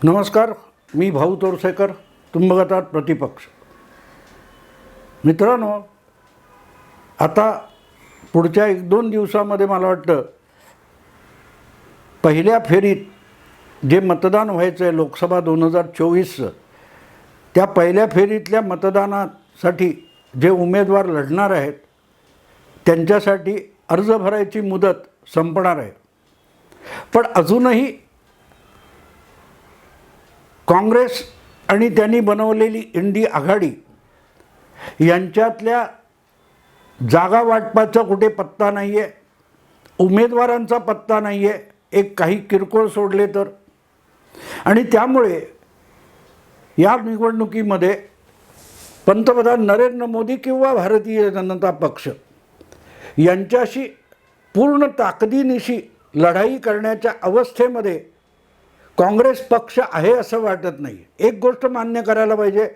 नमस्कार, मी भाऊ तोरसेकर. तुम्ही बघत आहात प्रतिपक्ष. मित्रांनो, आता पुढच्या 1-2 दिवसामध्ये मला वाटतं पहिल्या फेरीत जे मतदान व्हायचं आहे लोकसभा 2024चं, त्या पहिल्या फेरीतल्या मतदानासाठी जे उमेदवार लढणार आहेत त्यांच्यासाठी अर्ज भरायची मुदत संपणार आहे. पण अजूनही काँग्रेस आणि त्यांनी बनवलेली इंडी आघाडी यांच्यातल्या जागा वाटपाचा कुठे पत्ता नाही आहे, उमेदवारांचा पत्ता नाही आहे, एक काही किरकोळ सोडले तर. आणि त्यामुळे या निवडणुकीमध्ये पंतप्रधान नरेंद्र मोदी किंवा भारतीय जनता पक्ष यांच्याशी पूर्ण ताकदीनिशी लढाई करण्याच्या अवस्थेमध्ये काँग्रेस पक्ष आहे असं वाटत नाही. एक गोष्ट मान्य करायला पाहिजे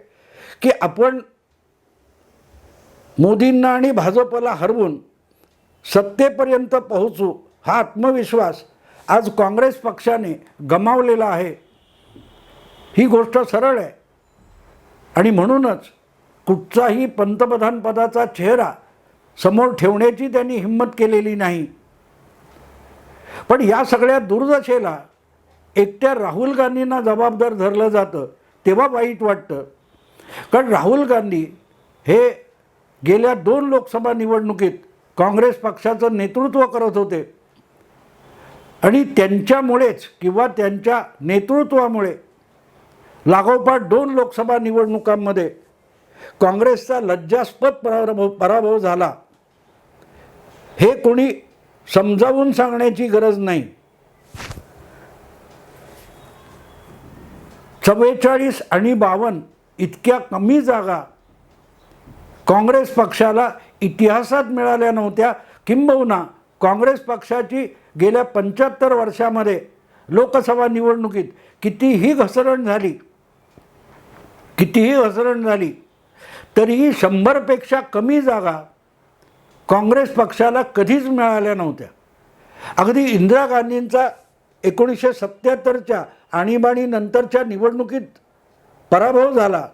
की आपण मोदींना आणि भाजपला हरवून सत्तेपर्यंत पोहोचू हा आत्मविश्वास आज काँग्रेस पक्षाने गमावलेला आहे. ही गोष्ट सरळ आहे आणि म्हणूनच कुठचाही पंतप्रधान पदाचा चेहरा समोर ठेवण्याची त्यांनी हिंमत केलेली नाही. पण या सगळ्या दुर्दशेला एकट्या राहुल गांधींना जबाबदार धरलं जातं तेव्हा वाईट वाटतं. कारण राहुल गांधी हे गेल्या 2 लोकसभा निवडणुकीत काँग्रेस पक्षाचं नेतृत्व करत होते आणि त्यांच्यामुळेच किंवा त्यांच्या नेतृत्वामुळे लागोपाठ 2 लोकसभा निवडणुकांमध्ये काँग्रेसचा लज्जास्पद पराभव झाला. हे कोणी समजावून सांगण्याची गरज नाही. 44 आणि 52 इतक्या कमी जागा काँग्रेस पक्षाला इतिहासात मिळाल्या नव्हत्या. किंबहुना काँग्रेस पक्षाची गेल्या 75 वर्षामध्ये लोकसभा निवडणुकीत कितीही घसरण झाली तरीही 100पेक्षा कमी जागा काँग्रेस पक्षाला कधीच मिळाल्या नव्हत्या. अगदी इंदिरा गांधींचा 1977च्या आणीबाणीनंतरच्या निवडणुकीत पराभव झाला.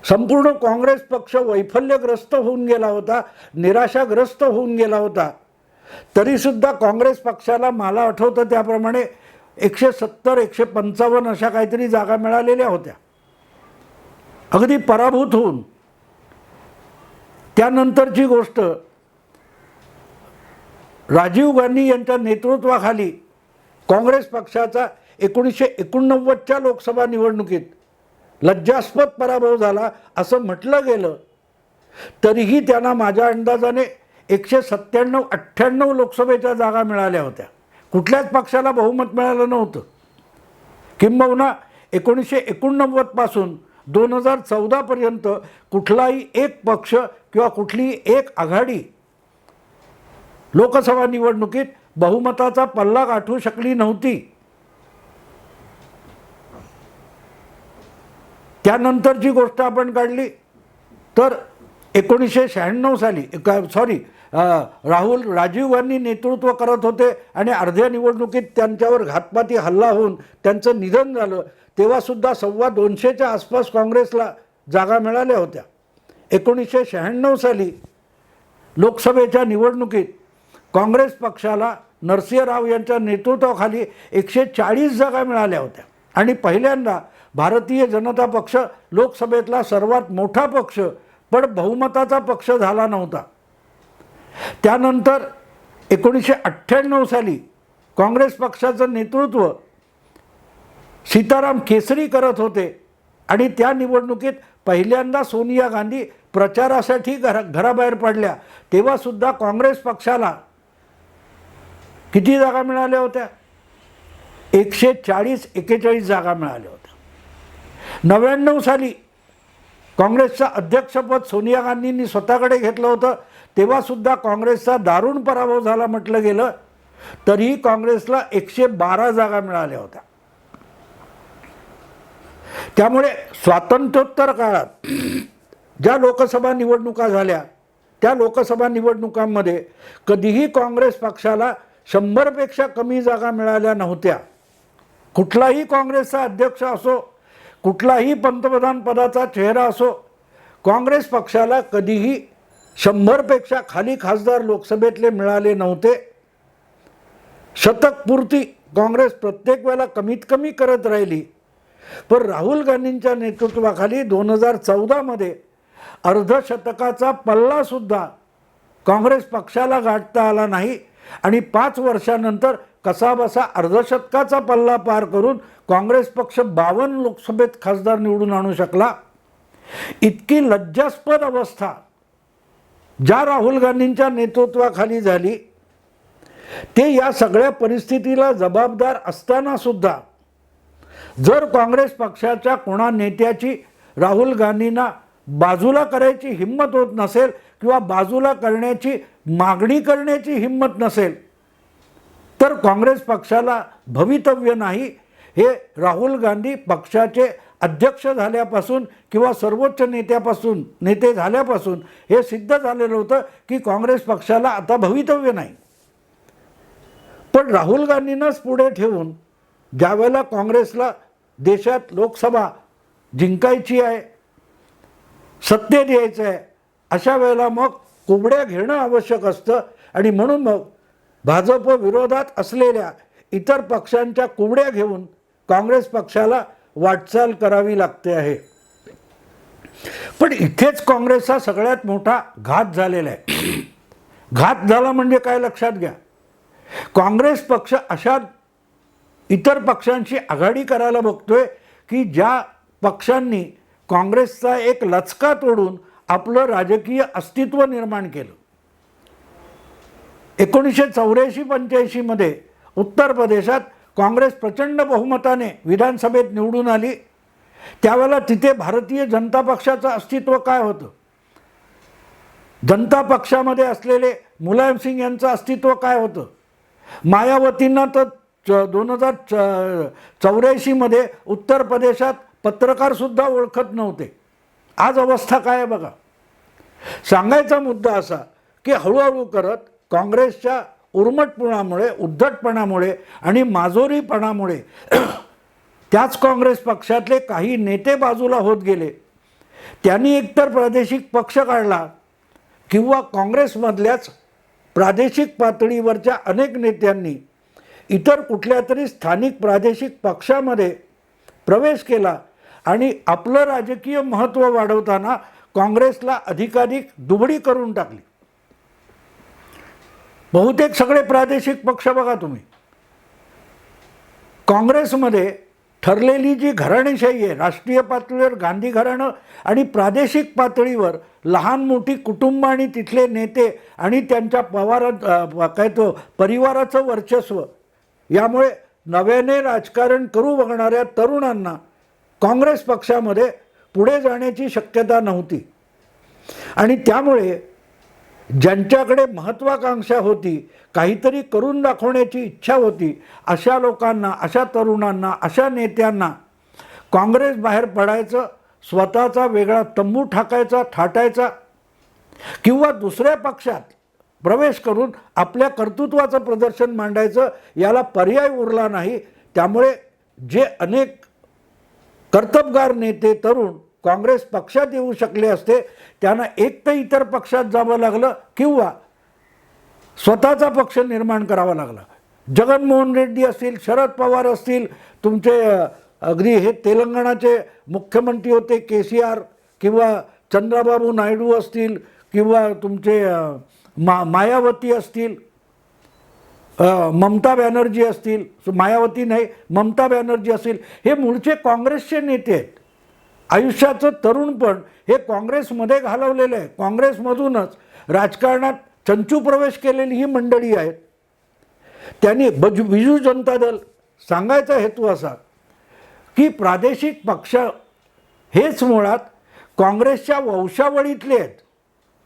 संपूर्ण काँग्रेस पक्ष वैफल्यग्रस्त होऊन गेला होता, निराशाग्रस्त होऊन गेला होता. तरीसुद्धा काँग्रेस पक्षाला मला आठवतं त्याप्रमाणे 170-155 अशा काहीतरी जागा मिळालेल्या होत्या. अगदी पराभूत होऊन त्यानंतरची गोष्ट, राजीव गांधी यांच्या नेतृत्वाखाली काँग्रेस पक्षाचा 1989च्या लोकसभा निवडणुकीत लज्जास्पद पराभव झाला असं म्हटलं गेलं तरीही त्यांना माझ्या अंदाजाने 197-98 लोकसभेच्या जागा मिळाल्या होत्या. कुठल्याच पक्षाला बहुमत मिळालं नव्हतं. किंबहुना 1989 पासून 2014पर्यंत कुठलाही एक पक्ष किंवा कुठलीही एक आघाडी लोकसभा निवडणुकीत बहुमताचा पल्ला गाठू शकली नव्हती. त्यानंतरची गोष्ट आपण काढली तर 1996 साली राजीव गांधी नेतृत्व करत होते आणि अर्ध्या निवडणुकीत त्यांच्यावर घातपाती हल्ला होऊन त्यांचं निधन झालं. तेव्हासुद्धा 225च्या आसपास काँग्रेसला जागा मिळाल्या होत्या. 1996 साली लोकसभेच्या निवडणुकीत काँग्रेस पक्षाला नरसिंह राव यांच्या नेतृत्वाखाली 140 जागा मिळाल्या होत्या आणि पहिल्यांदा भारतीय जनता पक्ष लोकसभेतला सर्वात मोठा पक्ष पण बहुमताचा पक्ष झाला नव्हता. त्यानंतर 1998 साली काँग्रेस पक्षाचं नेतृत्व सीताराम केसरी करत होते आणि त्या निवडणुकीत पहिल्यांदा सोनिया गांधी प्रचारासाठी घराबाहेर पडल्या. तेव्हासुद्धा काँग्रेस पक्षाला किती जागा मिळाल्या होत्या? 140-41 जागा मिळाल्या होत्या. 99 साली काँग्रेसचं अध्यक्षपद सोनिया गांधींनी स्वतःकडे घेतलं होतं. तेव्हासुद्धा काँग्रेसचा दारुण पराभव झाला म्हटलं गेलं तरीही काँग्रेसला 112 जागा मिळाल्या होत्या. त्यामुळे स्वातंत्र्योत्तर काळात ज्या लोकसभा निवडणुका झाल्या त्या लोकसभा निवडणुकांमध्ये कधीही काँग्रेस पक्षाला 100पेक्षा कमी जागा मिळाल्या नव्हत्या. कुठलाही काँग्रेसचा अध्यक्ष असो, कुठलाही पंतप्रधान पदाचा चेहरा असो, काँग्रेस पक्षाला कधीही 100पेक्षा खाली खासदार लोकसभेतले मिळाले नव्हते. शतकपूर्ती काँग्रेस प्रत्येक वेळेला कमीत कमी करत राहिली. पण राहुल गांधींच्या नेतृत्वाखाली 2014मध्ये अर्धशतकाचा पल्लासुद्धा काँग्रेस पक्षाला गाठता आला नाही आणि 5 वर्षानंतर कसाबसा अर्धशतकाचा पल्ला पार करून काँग्रेस पक्ष 52 लोकसभेत खासदार निवडून आणू शकला. इतकी लज्जास्पद अवस्था ज्या राहुल गांधींच्या नेतृत्वाखाली झाली, ते या सगळ्या परिस्थितीला जबाबदार असताना सुद्धा जर काँग्रेस पक्षाच्या कोणा नेत्याची राहुल गांधींना बाजूला करायची हिंमत होत नसेल किंवा बाजूला करण्याची मागणी करण्याची हिंमत नसेल, तर काँग्रेस पक्षाला भवितव्य नाही. हे राहुल गांधी पक्षाचे अध्यक्ष झाल्यापासून किंवा सर्वोच्च नेते झाल्यापासून हे सिद्ध झालेलं होतं की काँग्रेस पक्षाला आता भवितव्य नाही. पण राहुल गांधींनाच पुढे ठेवून ज्यावेळेला काँग्रेसला देशात लोकसभा जिंकायची आहे, सत्तेत यायचं आहे, अशा वेळेला मग कुबड्या घेणं आवश्यक असतं. आणि म्हणून मग भाजप विरोधात असलेल्या इतर पक्षांच्या कुबड्या घेऊन काँग्रेस पक्षाला वाटचाल करावी लागते आहे. पण इथेच काँग्रेसचा सगळ्यात मोठा घात झालेला आहे. घात झाला म्हणजे काय लक्षात घ्या, काँग्रेस पक्ष अशा इतर पक्षांशी आघाडी करायला बघतोय की ज्या पक्षांनी काँग्रेसचा एक लचका तोडून आपलं राजकीय अस्तित्व निर्माण केलं. 1984-85 मध्ये उत्तर प्रदेशात काँग्रेस प्रचंड बहुमताने विधानसभेत निवडून आली. त्यावेळेला तिथे भारतीय जनता पक्षाचं अस्तित्व काय होतं? जनता पक्षामध्ये असलेले मुलायम सिंग यांचं अस्तित्व काय होतं? मायावतींना तर 2084 मध्ये उत्तर प्रदेशात पत्रकारसुद्धा ओळखत नव्हते. आज अवस्था काय आहे बघा. सांगायचा मुद्दा असा की हळूहळू करत काँग्रेसच्या उर्मटपणामुळे, उद्धटपणामुळे आणि माजोरीपणामुळे त्याच काँग्रेस पक्षातले काही नेते बाजूला होत गेले. त्यांनी एकतर प्रादेशिक पक्ष काढला किंवा काँग्रेसमधल्याच प्रादेशिक पातळीवरच्या अनेक नेत्यांनी इतर कुठल्या तरी स्थानिक प्रादेशिक पक्षामध्ये प्रवेश केला आणि आपलं राजकीय महत्त्व वाढवताना काँग्रेसला अधिकाधिक दुबळी करून टाकली. बहुतेक सगळे प्रादेशिक पक्ष बघा तुम्ही, काँग्रेसमध्ये ठरलेली जी घराणेशाही आहे, राष्ट्रीय पातळीवर गांधी घराणं आणि प्रादेशिक पातळीवर लहान मोठी कुटुंब आणि तिथले नेते आणि त्यांच्या परिवाराचं वर्चस्व, यामुळे नव्याने राजकारण करू बघणाऱ्या तरुणांना काँग्रेस पक्षामध्ये पुढे जाण्याची शक्यता नव्हती. आणि त्यामुळे ज्यांच्याकडे महत्त्वाकांक्षा होती, काहीतरी करून दाखवण्याची इच्छा होती, अशा लोकांना, अशा तरुणांना, अशा नेत्यांना काँग्रेस बाहेर पडायचं, स्वतःचा वेगळा तंबू थाटायचा किंवा दुसऱ्या पक्षात प्रवेश करून आपल्या कर्तृत्वाचं प्रदर्शन मांडायचं, याला पर्याय उरला नाही. त्यामुळे जे अनेक कर्तबगार नेते तरुण काँग्रेस पक्षात येऊ शकले असते, त्यांना एक तर इतर पक्षात जावं लागलं किंवा स्वतःचा पक्ष निर्माण करावा लागला. जगनमोहन रेड्डी असतील, शरद पवार असतील, तुमचे अगदी हे तेलंगणाचे मुख्यमंत्री होते KCR, किंवा चंद्रबाबू नायडू असतील, किंवा तुमचे मायावती असतील, ममता बॅनर्जी असतील, मायावती नाही ममता बॅनर्जी असतील, हे मूळचे काँग्रेसचे नेते आहेत. आयुष्याचं तरुणपण हे काँग्रेसमध्ये घालवलेलं आहे. काँग्रेसमधूनच राजकारणात चंचू प्रवेश केलेली ही मंडळी आहेत. त्यांनी बिजू जनता दल सांगायचा हेतू असा की प्रादेशिक पक्ष हेच मुळात काँग्रेसच्या वंशावळीतले आहेत.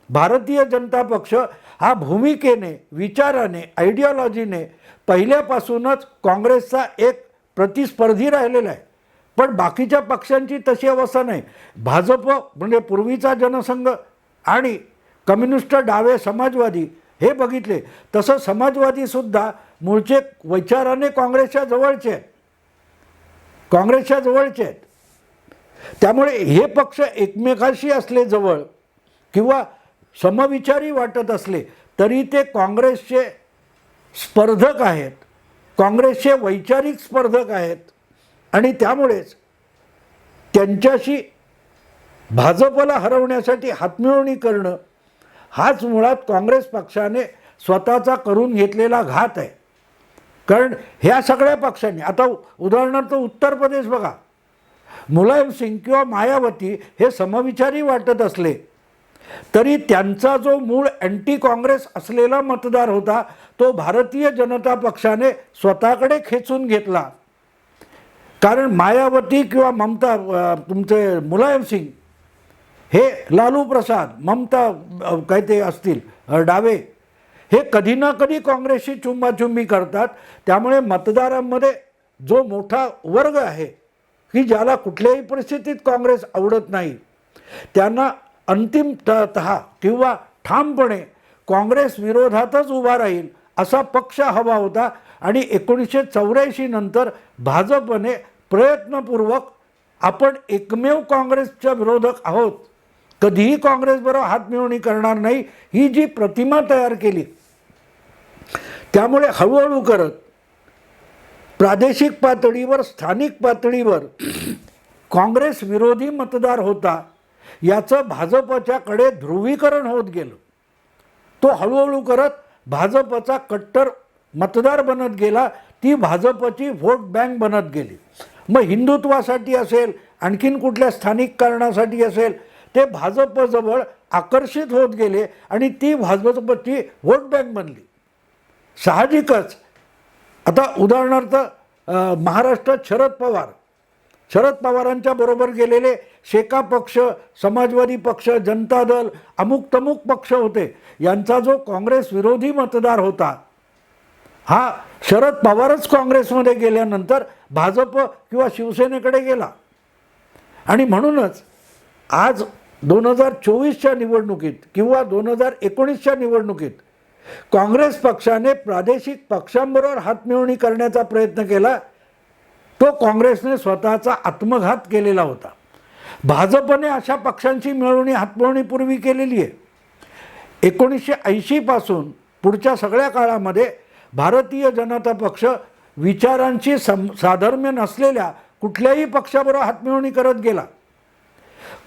भारतीय जनता पक्ष हा भूमिकेने, विचाराने, आयडिओलॉजीने पहिल्यापासूनच काँग्रेसचा एक प्रतिस्पर्धी राहिलेला आहे. पण बाकीच्या पक्षांची तशी अवस्था नाही. भाजप म्हणजे पूर्वीचा जनसंघ आणि कम्युनिस्ट, डावे, समाजवादी हे बघितले, तसं समाजवादीसुद्धा मूळचे विचाराने काँग्रेसच्या जवळचे आहेत. काँग्रेसच्या जवळचे आहेत. त्यामुळे हे पक्ष एकमेकाशी असले जवळ किंवा समविचारी वाटत असले तरी ते काँग्रेसचे स्पर्धक आहेत, काँग्रेसचे वैचारिक स्पर्धक आहेत. आणि त्यामुळेच त्यांच्याशी भाजपला हरवण्यासाठी हातमिळवणी करणं हाच मुळात काँग्रेस पक्षाने स्वतःचा करून घेतलेला घात आहे. कारण ह्या सगळ्या पक्षांनी, आता उदाहरणार्थ उत्तर प्रदेश बघा, मुलायम सिंग किंवा मायावती हे समविचारी वाटत असले तरी त्यांचा जो मूळ अँटी काँग्रेस असलेला मतदार होता तो भारतीय जनता पक्षाने स्वतःकडे खेचून घेतला. कारण मायावती किंवा ममता, तुमचे मुलायम सिंग हे लालू प्रसाद, ममता काय ते असतील डावे, हे कधी ना कधी काँग्रेसशी चुंबाचुंबी करतात. त्यामुळे मतदारांमध्ये जो मोठा वर्ग आहे की ज्याला कुठल्याही परिस्थितीत काँग्रेस आवडत नाही, त्यांना अंतिमतः किंवा ठामपणे काँग्रेस विरोधातच उभा राहील असा पक्ष हवा होता. आणि 1984 नंतर भाजपने प्रयत्नपूर्वक आपण एकमेव काँग्रेसच्या विरोधक आहोत, कधीही काँग्रेसबरोबर हातमिळवणी करणार नाही, ही जी प्रतिमा तयार केली, त्यामुळे हळूहळू करत प्रादेशिक पातळीवर, स्थानिक पातळीवर काँग्रेस विरोधी मतदार होता याचं भाजपच्याकडे ध्रुवीकरण होत गेलं. तो हळूहळू करत भाजपचा कट्टर मतदार बनत गेला, ती भाजपची व्होट बँक बनत गेली. मग हिंदुत्वासाठी असेल, आणखीन कुठल्या स्थानिक कारणासाठी असेल, ते भाजपजवळ आकर्षित होत गेले आणि ती भाजपची व्होट बँक बनली. साहजिकच आता उदाहरणार्थ महाराष्ट्रात शरद पवारांच्या बरोबर गेलेले शेका पक्ष, समाजवादी पक्ष, जनता दल, अमुक तमुक पक्ष होते, यांचा जो काँग्रेस विरोधी मतदार होता हा शरद पवारच काँग्रेसमध्ये गेल्यानंतर भाजप किंवा शिवसेनेकडे गेला. आणि म्हणूनच आज 2024च्या निवडणुकीत किंवा 2019च्या निवडणुकीत काँग्रेस पक्षाने प्रादेशिक पक्षांबरोबर हातमिळवणी करण्याचा प्रयत्न केला, तो काँग्रेसने स्वतःचा आत्मघात केलेला होता. भाजपने अशा पक्षांची हातमिळवणी केलेली आहे. 1980 पासून पुढच्या सगळ्या काळामध्ये भारतीय जनता पक्ष विचारांची साधर्म्य नसलेल्या कुठल्याही पक्षाबरोबर हातमिळवणी करत गेला.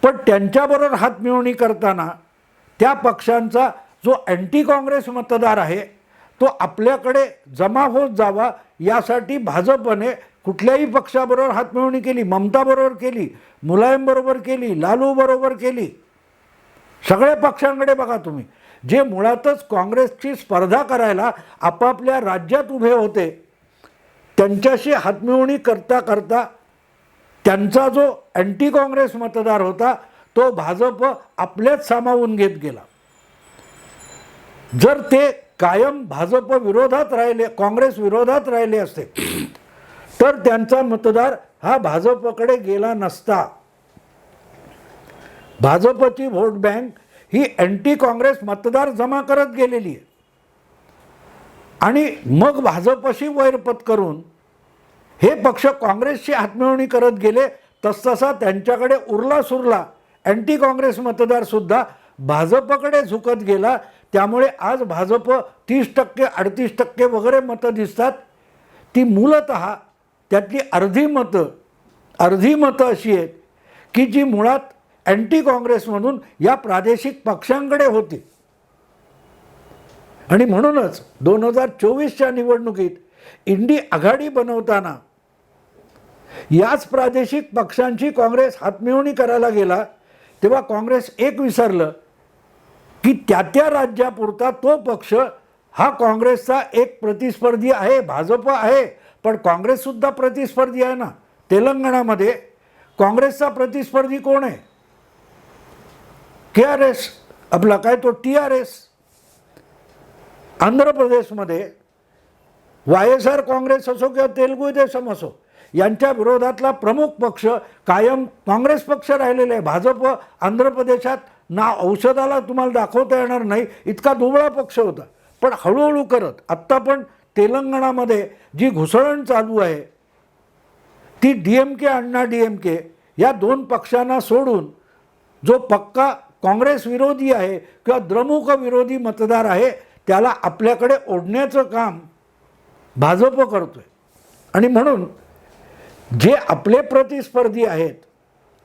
पण त्यांच्याबरोबर हातमिळवणी करताना त्या पक्षांचा जो अँटी काँग्रेस मतदार आहे तो आपल्याकडे जमा होत जावा यासाठी भाजपने कुठल्याही पक्षाबरोबर हातमिळवणी केली. ममताबरोबर केली, मुलायमबरोबर केली, लालूबरोबर केली. सगळ्या पक्षांकडे बघा तुम्ही, जे मुळातच काँग्रेसची स्पर्धा करायला आपापल्या राज्यात उभे होते, त्यांच्याशी हातमिळवणी करता करता त्यांचा जो अँटी काँग्रेस मतदार होता तो भाजप आपल्याच सामावून घेत गेला. जर ते कायम भाजप विरोधात राहिले, काँग्रेस विरोधात राहिले असते तर त्यांचा मतदार हा भाजपकडे गेला नसता. भाजपची व्होट बँक ही अँटी काँग्रेस मतदार जमा करत गेलेली आहे. आणि मग भाजपशी वैरपत करून हे पक्ष काँग्रेसची हातमिळवणी करत गेले, तसतसा त्यांच्याकडे उरला सुरला अँटी काँग्रेस मतदारसुद्धा भाजपकडे झुकत गेला. त्यामुळे आज भाजप 30%, 38% वगैरे मतं दिसतात. ती मूलतः त्यातली अर्धी मतं अशी आहेत की जी मुळात अँटी काँग्रेसमधून या प्रादेशिक पक्षांकडे होती. आणि म्हणूनच 2024च्या निवडणुकीत इंडी आघाडी बनवताना याच प्रादेशिक पक्षांची काँग्रेस हातमिळवणी करायला गेला, तेव्हा काँग्रेस एक विसरलं की त्या राज्यापुरता तो पक्ष हा काँग्रेसचा एक प्रतिस्पर्धी आहे. भाजप आहे पण काँग्रेससुद्धा प्रतिस्पर्धी आहे ना. तेलंगणामध्ये काँग्रेसचा प्रतिस्पर्धी कोण आहे? KRS, आपला काय तो TRS. आंध्र प्रदेशमध्ये YSR काँग्रेस असो किंवा तेलुगू देशम असो, यांच्या विरोधातला प्रमुख पक्ष कायम काँग्रेस पक्ष राहिलेला आहे. भाजप आंध्र प्रदेशात ना औषधाला तुम्हाला दाखवता येणार नाही इतका दुबळा पक्ष होता. पण हळूहळू करत आत्ता पण तेलंगणामध्ये जी घुसळण चालू आहे ती DMK अण्णा DMK या दोन पक्षांना सोडून जो पक्का काँग्रेस विरोधी आहे किंवा द्रमुक विरोधी मतदार आहे त्याला आपल्याकडे ओढण्याचं काम भाजप करतोय. आणि म्हणून जे आपले प्रतिस्पर्धी आहेत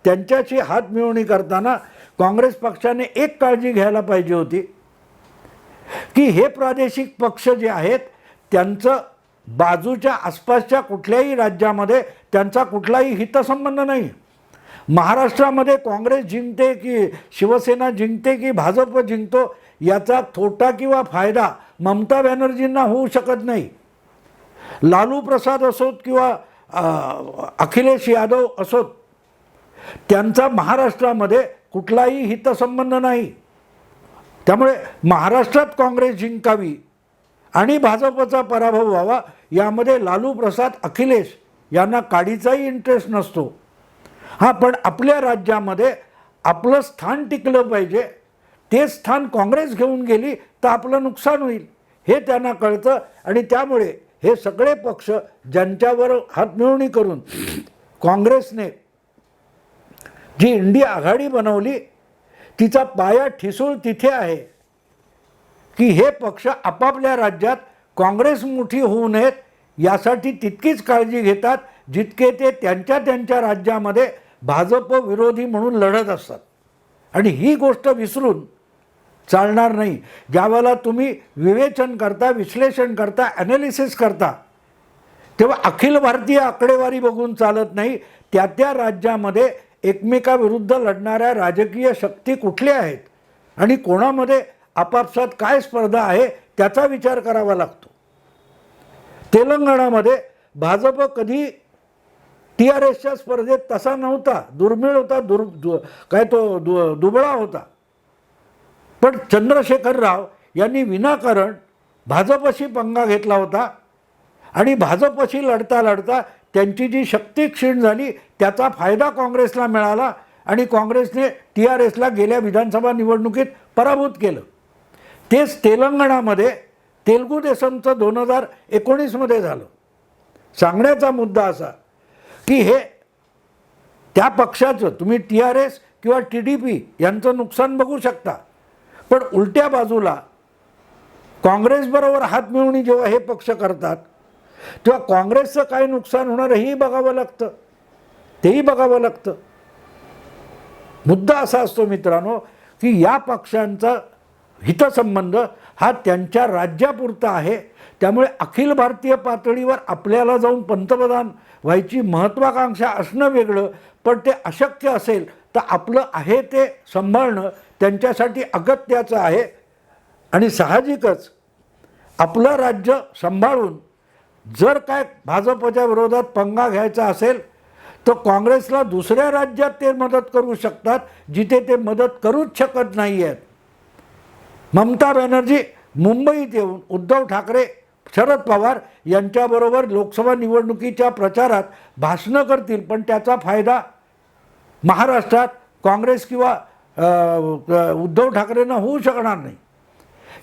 त्यांच्याशी हात मिळवणी करताना काँग्रेस पक्षाने एक काळजी घ्यायला पाहिजे होती की हे प्रादेशिक पक्ष जे आहेत त्यांचं बाजूच्या आसपासच्या कुठल्याही राज्यामध्ये त्यांचा कुठलाही हितसंबंध नाही. महाराष्ट्रामध्ये काँग्रेस जिंकते की शिवसेना जिंकते की भाजप जिंकतो याचा तोटा किंवा फायदा ममता बॅनर्जींना होऊ शकत नाही. लालू प्रसाद असोत किंवा अखिलेश यादव असोत त्यांचा महाराष्ट्रामध्ये कुठलाही हितसंबंध नाही. त्यामुळे महाराष्ट्रात काँग्रेस जिंकावी आणि भाजपचा पराभव व्हावा यामध्ये लालू प्रसाद अखिलेश यांना काडीचाही इंटरेस्ट नसतो. हां, पण आपल्या राज्यामध्ये आपलं स्थान टिकलं पाहिजे. ते स्थान काँग्रेस घेऊन गेली तर आपलं नुकसान होईल हे त्यांना कळतं. आणि त्यामुळे हे सगळे पक्ष ज्यांच्यावर हातमिळवणी करून काँग्रेसने जी इंडिया आघाडी बनवली तिचा पाया ठिसूळ तिथे आहे की हे पक्ष आपापल्या राज्यात काँग्रेस मोठी होऊ नयेत यासाठी तितकीच काळजी घेतात जितके ते त्यांच्या त्यांच्या राज्यामध्ये भाजप विरोधी म्हणून लढत असतात. आणि ही गोष्ट विसरून चालणार नाही. ज्यावेळेला तुम्ही विवेचन करता, विश्लेषण करता, ॲनालिसिस करता तेव्हा अखिल भारतीय आकडेवारी बघून चालत नाही. त्या त्या राज्यामध्ये एकमेकाविरुद्ध लढणाऱ्या राजकीय शक्ती कुठल्या आहेत आणि कोणामध्ये आपापसात काय स्पर्धा आहे त्याचा विचार करावा लागतो. तेलंगणामध्ये भाजप कधी TRSच्या स्पर्धेत तसा नव्हता, दुर्मिळ होता, दुबळा होता. पण चंद्रशेखर राव यांनी विनाकारण भाजपशी पंगा घेतला होता आणि भाजपशी लढता लढता त्यांची जी शक्ती क्षीण झाली त्याचा फायदा काँग्रेसला मिळाला आणि काँग्रेसने TRSला गेल्या विधानसभा निवडणुकीत पराभूत केलं. तेच तेलंगणामध्ये तेलगू देसमचं 2019मध्ये झालं. सांगण्याचा मुद्दा असा की हे त्या पक्षाचं तुम्ही TRS किंवा TDP यांचं नुकसान बघू शकता, पण उलट्या बाजूला काँग्रेसबरोबर हातमिळवणी जेव्हा हे पक्ष करतात तेव्हा काँग्रेसचं काय नुकसान होणार हेही बघावं लागतं, तेही बघावं लागतं. मुद्दा असा असतो मित्रांनो की या पक्षांचा हितसंबंध हा त्यांच्या राज्यापुरता आहे. त्यामुळे अखिल भारतीय पातळीवर आपल्याला जाऊन पंतप्रधान व्हायची महत्त्वाकांक्षा असणं वेगळं, पण ते अशक्य असेल तर आपलं आहे ते सांभाळणं त्यांच्यासाठी अगत्याचं आहे. आणि साहजिकच आपलं राज्य सांभाळून जर काय भाजपच्या विरोधात पंगा घ्यायचा असेल तर काँग्रेसला दुसऱ्या राज्यात ते मदत करू शकतात जिथे ते मदत करूच शकत नाही आहेत. ममता बॅनर्जी मुंबईत येऊन उद्धव ठाकरे, शरद पवार यांच्याबरोबर लोकसभा निवडणुकीच्या प्रचारात भाषणं करतील, पण त्याचा फायदा महाराष्ट्रात काँग्रेस किंवा उद्धव ठाकरेंना होऊ शकणार नाही.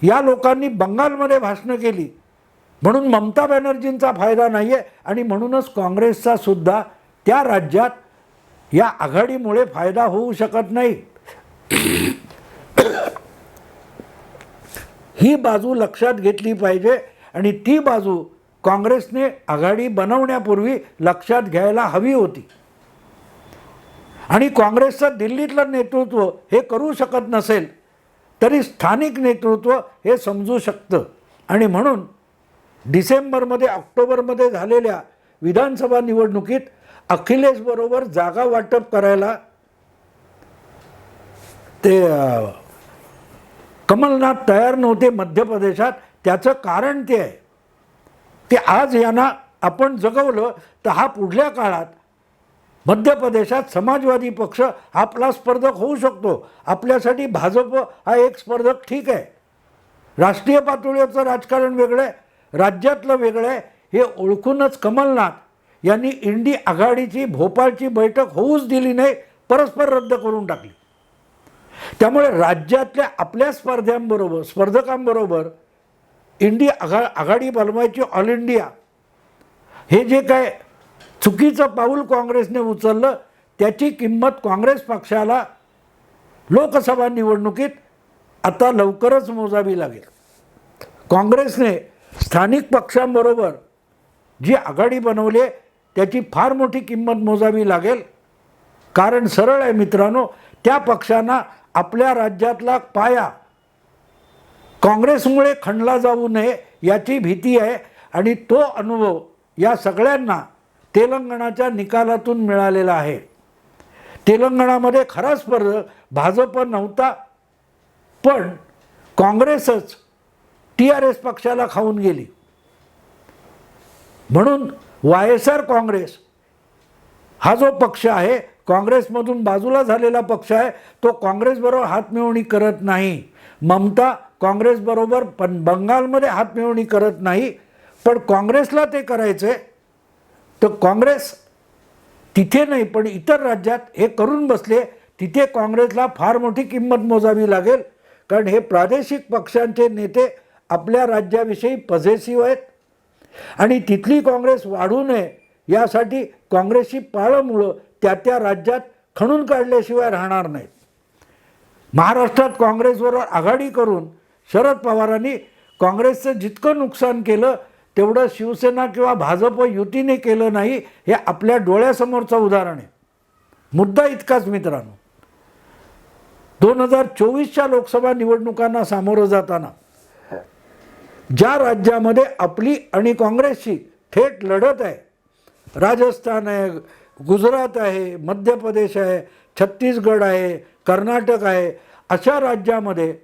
या लोकांनी बंगालमध्ये भाषणं केली म्हणून ममता बॅनर्जींचा फायदा नाही आहे आणि म्हणूनच काँग्रेसचा सुद्धा त्या राज्यात या आघाडीमुळे फायदा होऊ शकत नाही. ही बाजू लक्षात घेतली पाहिजे आणि ती बाजू काँग्रेसने आघाडी बनवण्यापूर्वी लक्षात घ्यायला हवी होती. आणि काँग्रेसचं दिल्लीतलं नेतृत्व हे करू शकत नसेल तरी स्थानिक नेतृत्व हे समजू शकतं. आणि म्हणून डिसेंबरमध्ये ऑक्टोबरमध्ये झालेल्या विधानसभा निवडणुकीत अखिलेशबरोबर जागा वाटप करायला ते कमलनाथ तयार नव्हते मध्य प्रदेशात. त्याचं कारण ते आहे की आज यांना आपण जगवलं तर हा पुढल्या काळात मध्य प्रदेशात समाजवादी पक्ष आपला स्पर्धक होऊ शकतो. आपल्यासाठी भाजप हा एक स्पर्धक ठीक आहे. राष्ट्रीय पातळीवरचं राजकारण वेगळं आहे, राज्यातलं वेगळं आहे. हे ओळखूनच कमलनाथ यांनी इंडी आघाडीची भोपाळची बैठक होऊच दिली नाही, परस्पर रद्द करून टाकली. त्यामुळे राज्यातल्या आपल्या स्पर्धकांबरोबर इंडी आघाडी बनवायची ऑल इंडिया हे जे काय चुकीचं पाऊल काँग्रेसने उचललं, त्याची किंमत काँग्रेस पक्षाला लोकसभा निवडणुकीत आता लवकरच मोजावी लागेल. काँग्रेसने स्थानिक पक्षांबरोबर जी आघाडी बनवली त्याची फार मोठी किंमत मोजावी लागेल. कारण सरळ आहे मित्रांनो, त्या पक्षांना आपल्या राज्यातला पाया काँग्रेसमुळे खणला जाऊ नये याची भीती आहे. आणि तो अनुभव या सगळ्यांना तेलंगणाच्या निकालातून मिळालेला आहे. तेलंगणामध्ये खरा स्पर्धक भाजप नव्हता, पण काँग्रेसच TRS पक्षाला खाऊन गेली. म्हणून YSR काँग्रेस हा जो पक्ष आहे, काँग्रेसमधून बाजूला झालेला पक्ष आहे, तो काँग्रेसबरोबर हातमिळवणी करत नाही. ममता काँग्रेसबरोबर बंगालमध्ये हातमिळवणी करत नाही, पण काँग्रेसला ते करायचं आहे. तर काँग्रेस तिथे नाही पण इतर राज्यात हे करून बसले. तिथे काँग्रेसला फार मोठी किंमत मोजावी लागेल. कारण हे प्रादेशिक पक्षांचे नेते आपल्या राज्याविषयी पॉझिटिव्ह आहेत आणि तिथली काँग्रेस वाढू नये यासाठी काँग्रेसची पाळंमुळं त्या राज्यात खणून काढल्याशिवाय राहणार नाहीत. महाराष्ट्रात काँग्रेसबरोबर आघाडी करून शरद पवारांनी काँग्रेसचं जितकं नुकसान केलं तेवढं शिवसेना किंवा भाजप युतीने केलं नाही. हे आपल्या डोळ्यासमोरचं उदाहरण आहे. मुद्दा इतकाच मित्रांनो, 2024च्या लोकसभा निवडणुकांना सामोरं जाताना ज्या राज्यामध्ये आपली आणि काँग्रेसची थेट लढत आहे, राजस्थान आहे, गुजरात आहे, मध्य प्रदेश आहे, छत्तीसगड आहे, कर्नाटक आहे, अशा राज्यामध्ये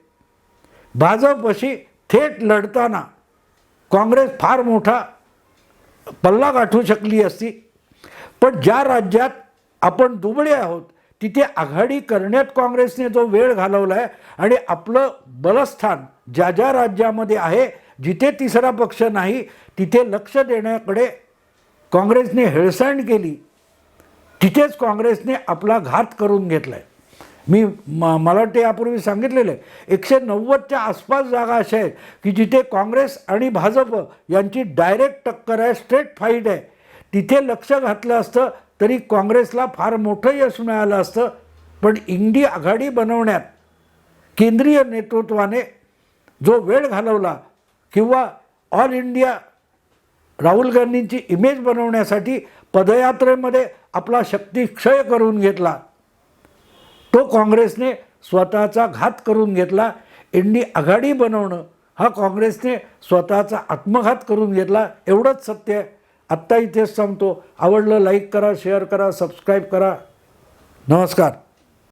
भाजपशी थेट लढताना काँग्रेस फार मोठा पल्ला गाठू शकली असती. पण ज्या राज्यात आपण दुबळे आहोत तिथे आघाडी करण्यात काँग्रेसने जो वेळ घालवला आहे आणि आपलं बलस्थान ज्या ज्या राज्यामध्ये आहे, जिथे तिसरा पक्ष नाही तिथे लक्ष देण्याकडे काँग्रेसने हेळसांड केली. तिथेच काँग्रेसने आपला घात करून घेतला आहे. मला वाटते यापूर्वी सांगितलेलं आहे 190च्या आसपास जागा अशा आहेत की जिथे काँग्रेस आणि भाजप यांची डायरेक्ट टक्कर आहे, स्ट्रेट फाईट आहे. तिथे लक्ष घातलं असतं तरी काँग्रेसला फार मोठं यश मिळालं असतं. पण इंडी आघाडी बनवण्यात केंद्रीय नेतृत्वाने जो वेळ घालवला किंवा ऑल इंडिया राहुल गांधींची इमेज बनवण्यासाठी पदयात्रेमध्ये आपला शक्तिक्षय करून घेतला, तो काँग्रेसने स्वतःचा घात करून घेतला. इंडी आघाडी बनवणं हा काँग्रेसने स्वतःचा आत्मघात करून घेतला. एवढंच सत्य आहे. आत्ता इथेच सांगतो. आवडलं लाईक करा, शेअर करा, सबस्क्राईब करा. नमस्कार.